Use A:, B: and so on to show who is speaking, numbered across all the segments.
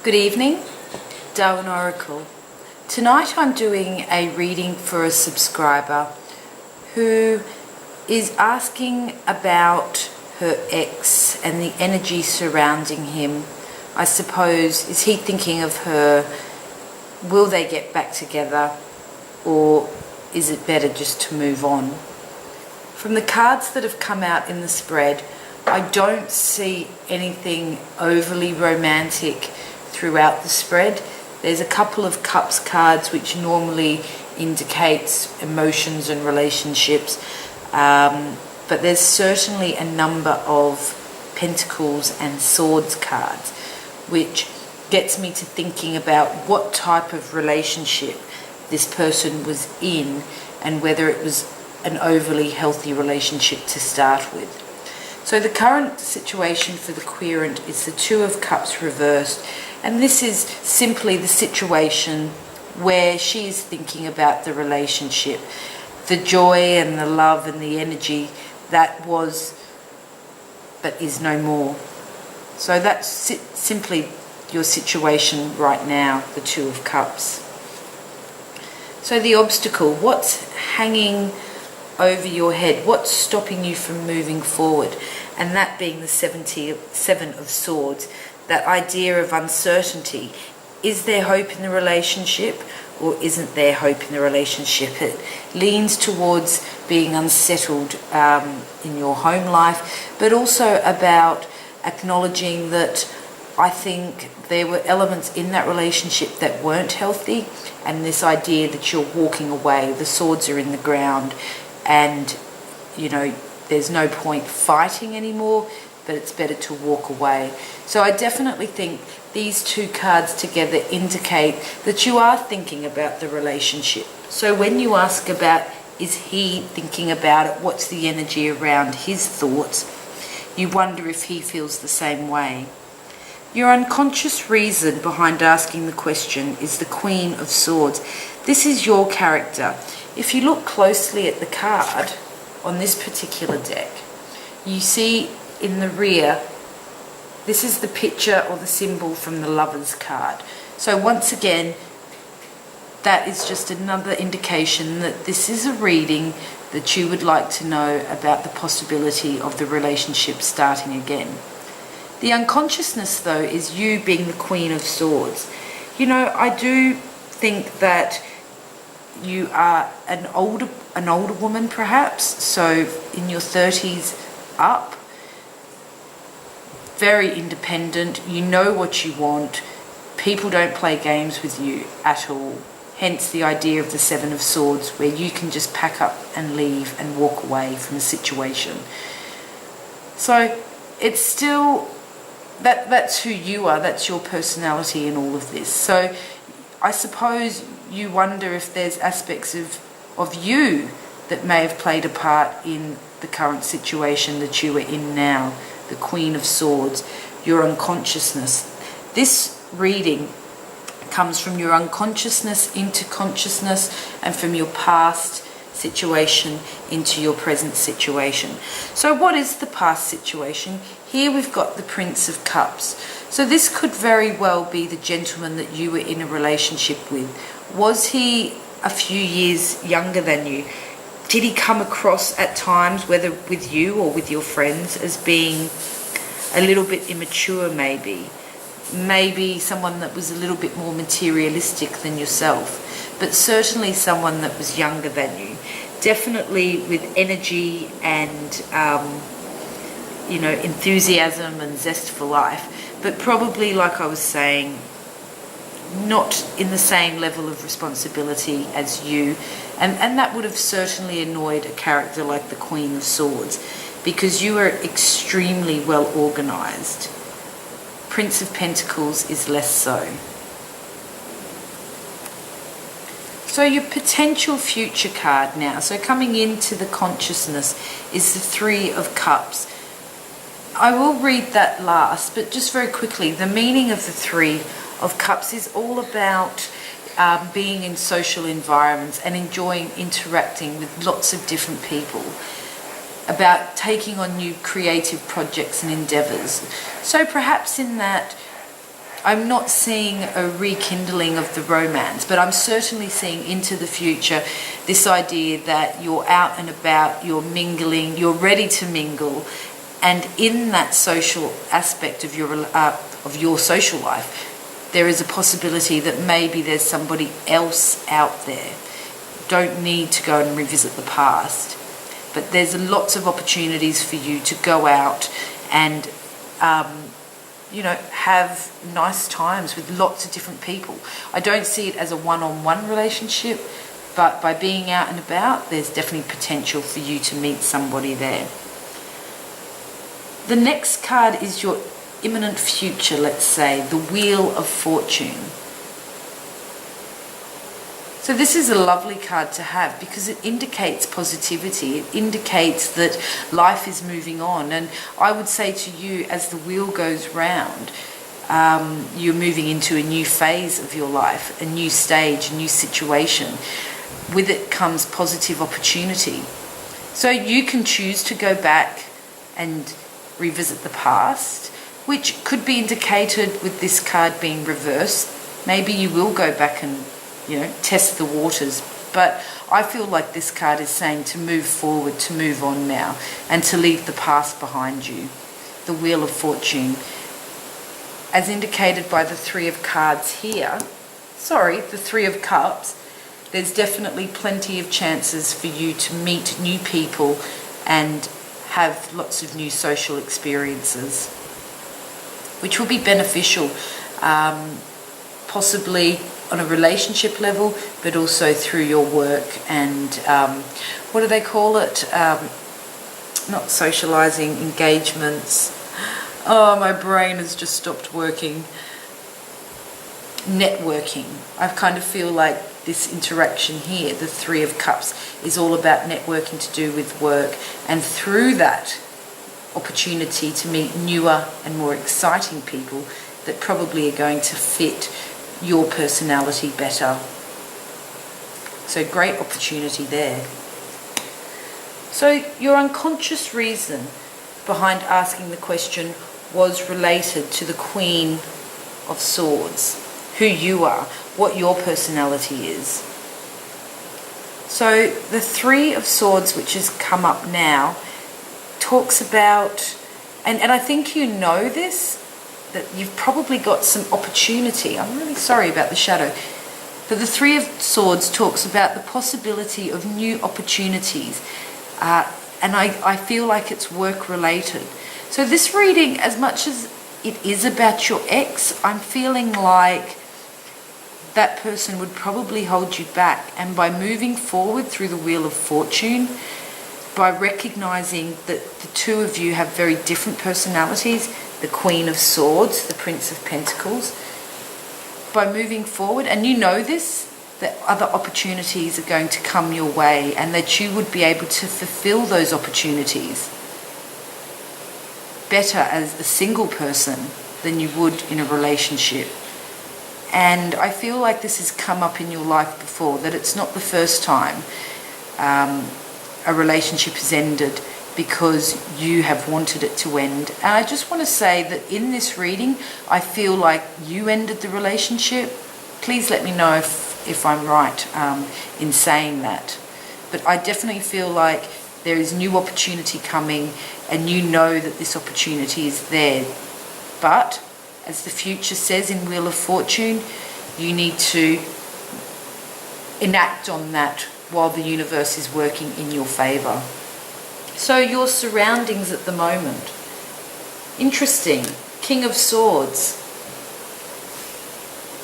A: Good evening, Darwin Oracle. Tonight I'm doing a reading for a subscriber who is asking about her ex and the energy surrounding him. I suppose, is he thinking of her? Will they get back together, or is it better just to move on? From the cards that have come out in the spread, I don't see anything overly romantic throughout the spread. There's a couple of cups cards which normally indicates emotions and relationships, but there's certainly a number of pentacles and swords cards, which gets me to thinking about what type of relationship this person was in and whether it was an overly healthy relationship to start with. So the current situation for the querent is the Two of Cups reversed, and this is simply the situation where she is thinking about the relationship, the joy and the love and the energy that was but is no more. So that's simply your situation right now, the Two of Cups. So the obstacle, what's hanging over your head, what's stopping you from moving forward? And that being the Seven of Swords, that idea of uncertainty. Is there hope in the relationship, or isn't there hope in the relationship? It leans towards being unsettled in your home life, but also about acknowledging that I think there were elements in that relationship that weren't healthy, and this idea that you're walking away, the swords are in the ground, and there's no point fighting anymore, but it's better to walk away. So I definitely think these two cards together indicate that you are thinking about the relationship. So when you ask about, is he thinking about it, what's the energy around his thoughts, you wonder if he feels the same way. Your unconscious reason behind asking the question is the Queen of Swords. This is your character. If you look closely at the card on this particular deck, you see in the rear, this is the picture or the symbol from the Lovers card. So once again, that is just another indication that this is a reading that you would like to know about the possibility of the relationship starting again. The unconsciousness, though, is you being the Queen of Swords. I do think that you are an older woman, perhaps, so in your 30s up, very independent, you know what you want, people don't play games with you at all, hence the idea of the Seven of Swords, where you can just pack up and leave and walk away from a situation. So it's still, that's who you are, that's your personality in all of this. So I suppose you wonder if there's aspects of you that may have played a part in the current situation that you are in now, the Queen of Swords, your unconsciousness. This reading comes from your unconsciousness into consciousness, and from your past situation into your present situation. So what is the past situation? Here we've got the Prince of Cups. So this could very well be the gentleman that you were in a relationship with. Was he a few years younger than you? Did he come across at times, whether with you or with your friends, as being a little bit immature maybe? Maybe someone that was a little bit more materialistic than yourself, but certainly someone that was younger than you. Definitely with energy and enthusiasm and zest for life, but probably, like I was saying, not in the same level of responsibility as you, and that would have certainly annoyed a character like the Queen of Swords, because you are extremely well organized. Prince of Pentacles is less so. So your potential future card now, so coming into the consciousness, is the Three of Cups. I will read that last, but just very quickly, the meaning of the Three of Cups is all about being in social environments and enjoying interacting with lots of different people. about taking on new creative projects and endeavours. So perhaps in that I'm not seeing a rekindling of the romance, but I'm certainly seeing into the future this idea that you're out and about, you're mingling, you're ready to mingle, and in that social aspect of your social life, there is a possibility that maybe there's somebody else out there. Don't need to go and revisit the past, but there's lots of opportunities for you to go out and have nice times with lots of different people. I don't see it as a one-on-one relationship, but by being out and about, there's definitely potential for you to meet somebody there. The next card is your imminent future, let's say, the Wheel of Fortune. So this is a lovely card to have because it indicates positivity. It indicates that life is moving on. And I would say to you, as the wheel goes round, you're moving into a new phase of your life, a new stage, a new situation. With it comes positive opportunity. So you can choose to go back and revisit the past, which could be indicated with this card being reversed. Maybe you will go back and test the waters. But I feel like this card is saying to move forward, to move on now, and to leave the past behind you. The Wheel of Fortune. As indicated by the Three of Cards here, the Three of Cups, there's definitely plenty of chances for you to meet new people and have lots of new social experiences, which will be beneficial, possibly on a relationship level, but also through your work and what do they call it? Not socializing, engagements. Oh, my brain has just stopped working. Networking. I kind of feel like this interaction here, the Three of Cups, is all about networking to do with work, and through that opportunity to meet newer and more exciting people that probably are going to fit your personality better. So great opportunity there. So your unconscious reason behind asking the question was related to the Queen of Swords, who you are, what your personality is. So the Three of Swords, which has come up now, talks about, and I think you know this, that you've probably got some opportunity. I'm really sorry about the shadow. But the Three of Swords talks about the possibility of new opportunities. And I feel like it's work related. So this reading, as much as it is about your ex, I'm feeling like that person would probably hold you back. And by moving forward through the Wheel of Fortune, by recognizing that the two of you have very different personalities, the Queen of Swords, the Prince of Pentacles, by moving forward, and you know this, that other opportunities are going to come your way and that you would be able to fulfill those opportunities better as a single person than you would in a relationship. And I feel like this has come up in your life before, that it's not the first time a relationship has ended because you have wanted it to end. And I just want to say that in this reading, I feel like you ended the relationship. Please let me know if I'm right in saying that. But I definitely feel like there is new opportunity coming, and you know that this opportunity is there. But as the future says in Wheel of Fortune, you need to enact on that while the universe is working in your favor. So your surroundings at the moment. Interesting. King of Swords.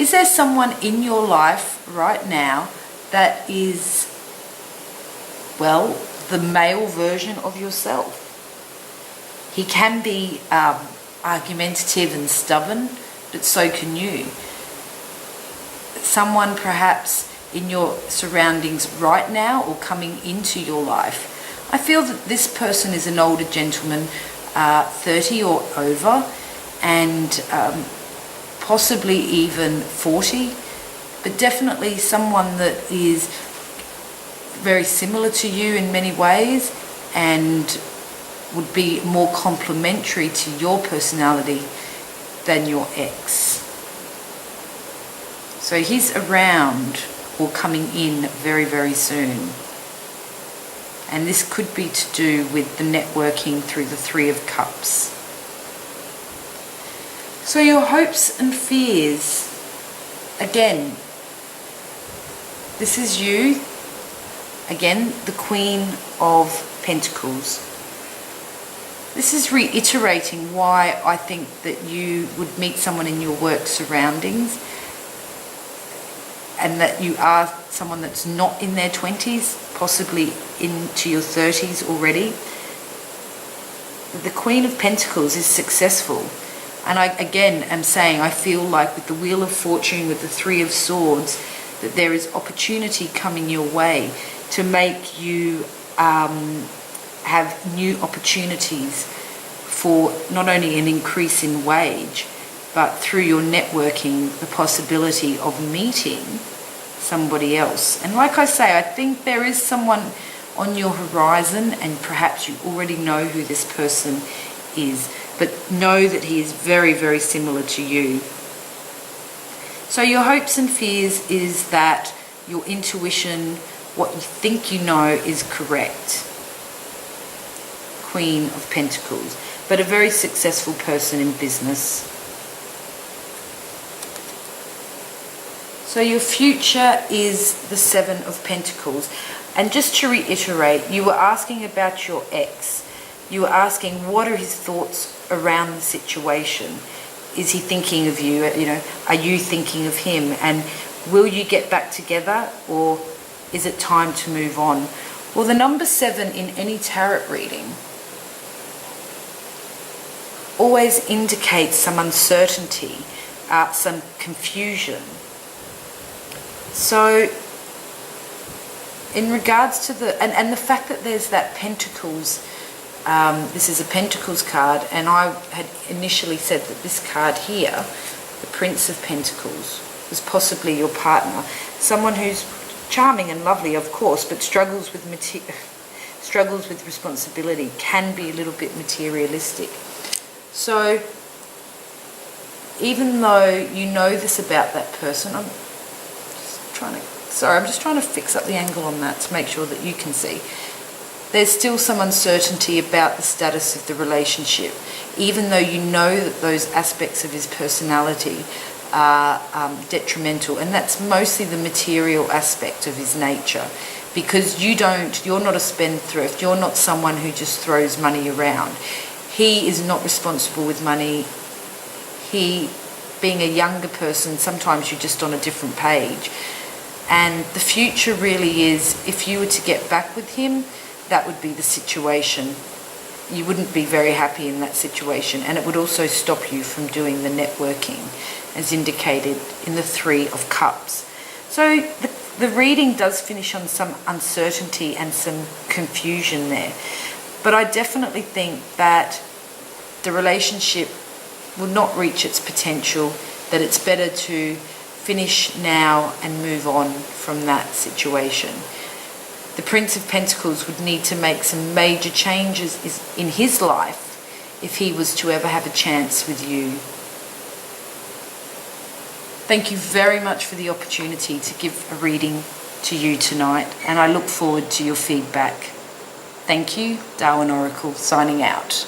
A: Is there someone in your life right now that is, well, the male version of yourself? He can be argumentative and stubborn, but so can you. Someone perhaps in your surroundings right now or coming into your life. I feel that this person is an older gentleman, 30 or over, and possibly even 40, but definitely someone that is very similar to you in many ways and would be more complementary to your personality than your ex. So he's around or coming in very, very soon. And this could be to do with the networking through the Three of Cups. So your hopes and fears, again, this is you, again, the Queen of Pentacles. This is reiterating why I think that you would meet someone in your work surroundings, and that you are someone that's not in their 20s, possibly into your 30s already. The Queen of Pentacles is successful. And I, again, am saying I feel like with the Wheel of Fortune, with the Three of Swords, that there is opportunity coming your way to make you have new opportunities for not only an increase in wage, but through your networking, the possibility of meeting somebody else. And like I say, I think there is someone on your horizon, and perhaps you already know who this person is, but know that he is very, very similar to you. So your hopes and fears is that your intuition, what you think you know, is correct. Queen of Pentacles, but a very successful person in business. So your future is the Seven of Pentacles. And just to reiterate, you were asking about your ex. You were asking what are his thoughts around the situation. Is he thinking of you? You know, are you thinking of him? And will you get back together, or is it time to move on? Well, the number 7 in any tarot reading always indicates some uncertainty, some confusion. So in regards to and the fact that there's that Pentacles, this is a Pentacles card, and I had initially said that this card here, the Prince of Pentacles, was possibly your partner, someone who's charming and lovely, of course, but struggles with responsibility, can be a little bit materialistic. So even though you know this about that person, I'm just trying to fix up the angle on that to make sure that you can see. There's still some uncertainty about the status of the relationship, even though you know that those aspects of his personality are detrimental, and that's mostly the material aspect of his nature, because you're not a spendthrift, you're not someone who just throws money around. He is not responsible with money. He, being a younger person, sometimes you're just on a different page. And the future really is, if you were to get back with him, that would be the situation. You wouldn't be very happy in that situation, and it would also stop you from doing the networking, as indicated in the Three of Cups. So the reading does finish on some uncertainty and some confusion there. But I definitely think that the relationship will not reach its potential, that it's better to finish now and move on from that situation. The Prince of Pentacles would need to make some major changes in his life if he was to ever have a chance with you. Thank you very much for the opportunity to give a reading to you tonight, and I look forward to your feedback. Thank you, Darwin Oracle, signing out.